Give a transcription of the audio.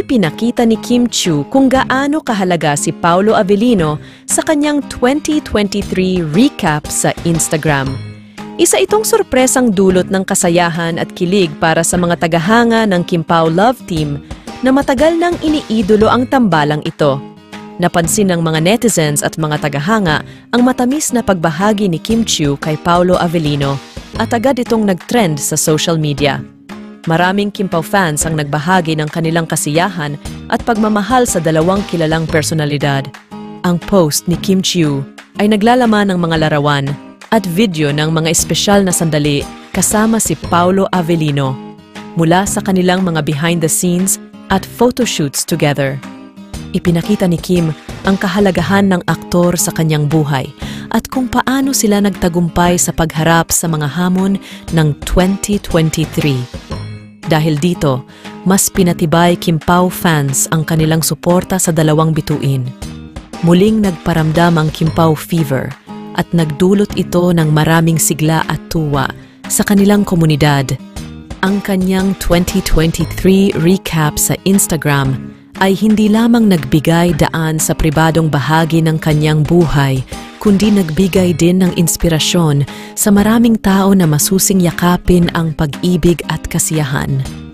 ipinakita ni Kim Chiu kung gaano kahalaga si Paolo Avellino sa kanyang 2023 recap sa Instagram. Isa itong sorpresang dulot ng kasayahan at kilig para sa mga tagahanga ng Kim Pao Love Team na matagal nang iniidolo ang tambalang ito. Napansin ng mga netizens at mga tagahanga ang matamis na pagbahagi ni Kim Chiu kay Paolo Avellino at agad itong nag-trend sa social media. Maraming Kim Pao fans ang nagbahagi ng kanilang kasiyahan at pagmamahal sa dalawang kilalang personalidad. Ang post ni Kim Chiu ay naglalaman ng mga larawan at video ng mga espesyal na sandali kasama si Paolo Avellino mula sa kanilang mga behind the scenes at photoshoots together. Ipinakita ni Kim ang kahalagahan ng aktor sa kanyang buhay at kung paano sila nagtagumpay sa pagharap sa mga hamon ng 2023. Dahil dito, mas pinatibay Kim Pao fans ang kanilang suporta sa dalawang bituin. Muling nagparamdam ang Kim Pao fever at nagdulot ito ng maraming sigla at tuwa sa kanilang komunidad. Ang kanyang 2023 recap sa Instagram ay hindi lamang nagbigay daan sa pribadong bahagi ng kanyang buhay, kundi nagbigay din ng inspirasyon sa maraming tao na masusing yakapin ang pag-ibig at kasiyahan.